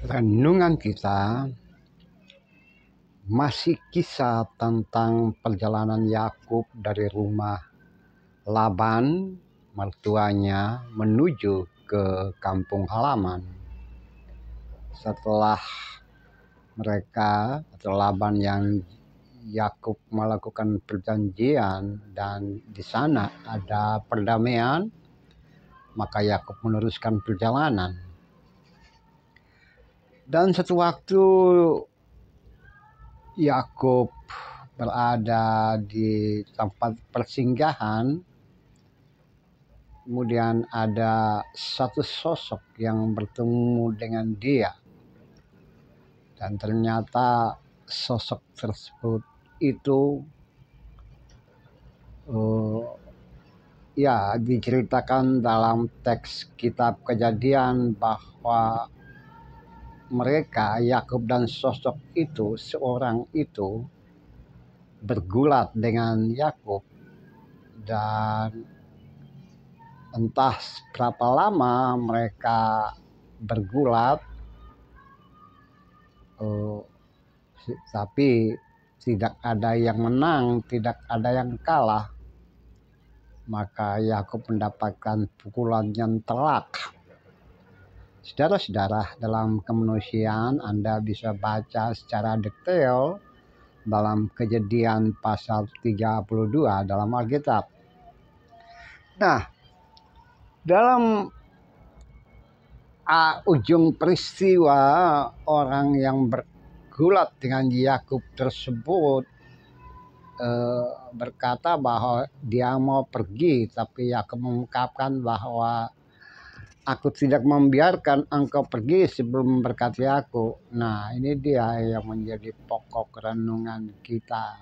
Renungan kita masih kisah tentang perjalanan Yakub dari rumah Laban mertuanya menuju ke kampung halaman. Setelah mereka atau Laban yang Yakub melakukan perjanjian dan di sana ada perdamaian, maka Yakub meneruskan perjalanan. Dan suatu waktu Yakub berada di tempat persinggahan, kemudian ada satu sosok yang bertemu dengan dia, dan ternyata sosok tersebut itu diceritakan dalam teks kitab Kejadian bahwa mereka, Yakub dan sosok itu, seorang itu bergulat dengan Yakub, dan entah berapa lama mereka bergulat, tapi tidak ada yang menang, tidak ada yang kalah. Maka Yakub mendapatkan pukulan yang telak. Saudara-saudara, dalam kemanusiaan Anda bisa baca secara detail dalam Kejadian pasal 32 dalam Alkitab. Nah, dalam ujung peristiwa, orang yang bergulat dengan Yakub tersebut berkata bahwa dia mau pergi, tapi Yakub mengungkapkan bahwa aku tidak membiarkan engkau pergi sebelum memberkati aku. Nah, ini dia yang menjadi pokok renungan kita.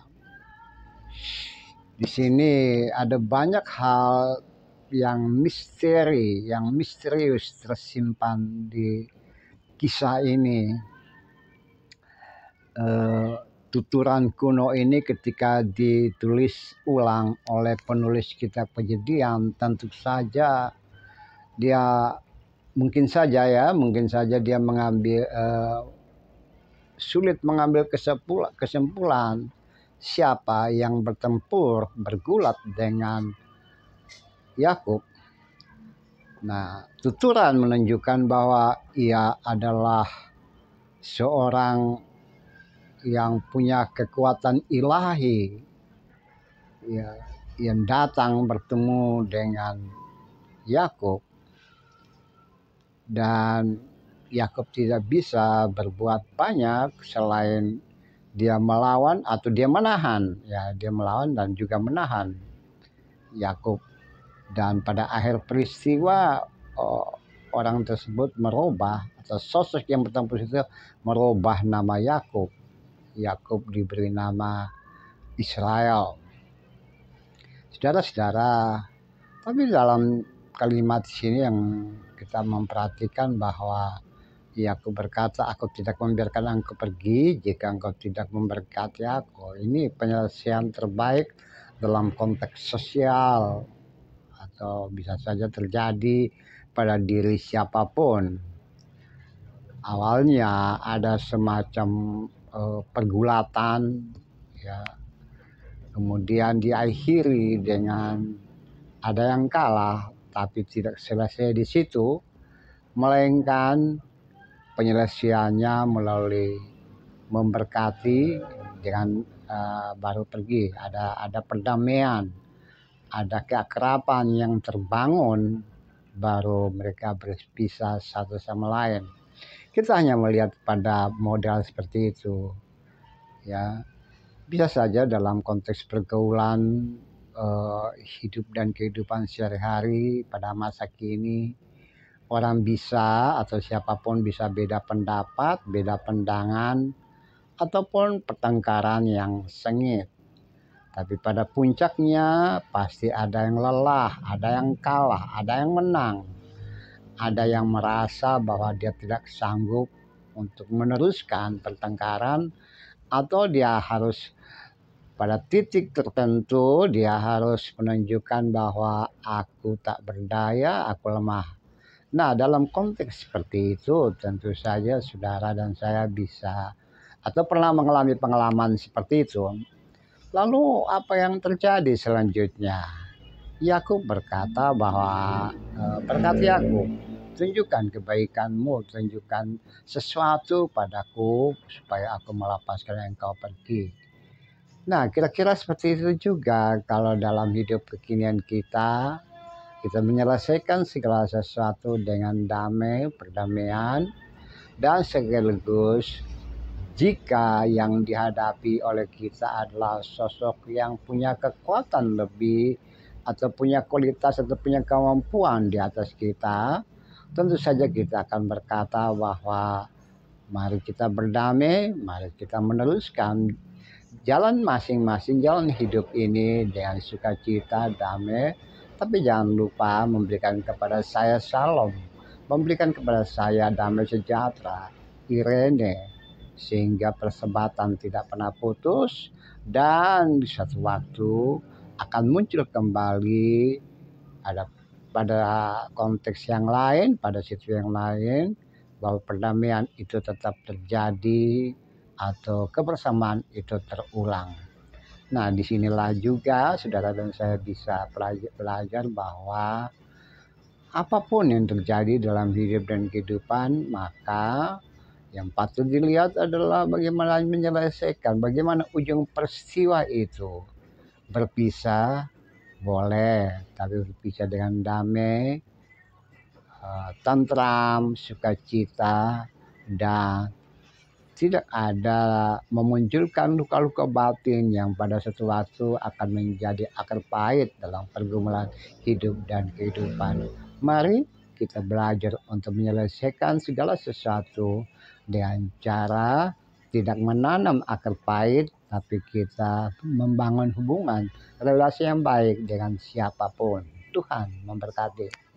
Di sini ada banyak hal yang misteri, yang misterius tersimpan di kisah ini. Tuturan kuno ini ketika ditulis ulang oleh penulis kitab Kejadian, tentu saja dia mungkin saja dia mengambil sulit mengambil kesimpulan siapa yang bergulat dengan Yakub. Nah, tuturan menunjukkan bahwa ia adalah seorang yang punya kekuatan ilahi, yang datang bertemu dengan Yakub, dan Yakub tidak bisa berbuat banyak selain dia melawan atau dia menahan. Dia melawan dan juga menahan Yakub. Dan pada akhir peristiwa orang tersebut merubah, atau sosok yang bertemu itu merubah nama Yakub. Yakub diberi nama Israel. Saudara-saudara, tapi dalam kalimat sini yang kita memperhatikan bahwa Yakub berkata, aku tidak membiarkan engkau pergi jika engkau tidak memberkati aku. Ini penyelesaian terbaik dalam konteks sosial, atau bisa saja terjadi pada diri siapapun. Awalnya ada semacam pergulatan, kemudian diakhiri dengan ada yang kalah, tapi tidak selesai di situ, melainkan penyelesaiannya melalui memberkati dengan baru pergi. Ada perdamaian, ada keakraban yang terbangun, baru mereka berpisah satu sama lain. Kita hanya melihat pada modal seperti itu, Bisa saja dalam konteks pergaulan hidup dan kehidupan sehari-hari pada masa kini, orang bisa atau siapapun bisa beda pendapat, beda pandangan, ataupun pertengkaran yang sengit. Tapi pada puncaknya pasti ada yang lelah, ada yang kalah, ada yang menang. Ada yang merasa bahwa dia tidak sanggup untuk meneruskan pertengkaran, atau dia harus pada titik tertentu dia harus menunjukkan bahwa aku tak berdaya, aku lemah. Nah, dalam konteks seperti itu tentu saja saudara dan saya bisa atau pernah mengalami pengalaman seperti itu. Lalu apa yang terjadi selanjutnya? Yakub berkata bahwa berkati aku, tunjukkan kebaikanmu, tunjukkan sesuatu padaku supaya aku melepaskan engkau pergi. Nah, kira-kira seperti itu juga kalau dalam hidup kekinian kita menyelesaikan segala sesuatu dengan damai, perdamaian, dan sekaligus jika yang dihadapi oleh kita adalah sosok yang punya kekuatan lebih atau punya kualitas atau punya kemampuan di atas kita, tentu saja kita akan berkata bahwa mari kita berdamai, mari kita meneruskan jalan masing-masing, jalan hidup ini dengan sukacita, damai, tapi jangan lupa memberikan kepada saya shalom, memberikan kepada saya damai sejahtera, Irene, sehingga persahabatan tidak pernah putus dan di suatu waktu akan muncul kembali ada pada konteks yang lain, pada situasi yang lain, bahwa perdamaian itu tetap terjadi atau kebersamaan itu terulang. Nah, disinilah juga saudara dan saya bisa belajar bahwa apapun yang terjadi dalam hidup dan kehidupan, maka yang patut dilihat adalah bagaimana menyelesaikan, bagaimana ujung peristiwa itu. Berpisah boleh, tapi berpisah dengan damai, tentram, sukacita, dan tidak ada memunculkan luka-luka batin yang pada suatu waktu akan menjadi akar pahit dalam pergumulan hidup dan kehidupan. Mari kita belajar untuk menyelesaikan segala sesuatu dengan cara tidak menanam akar pahit, tapi kita membangun hubungan relasi yang baik dengan siapapun. Tuhan memberkati.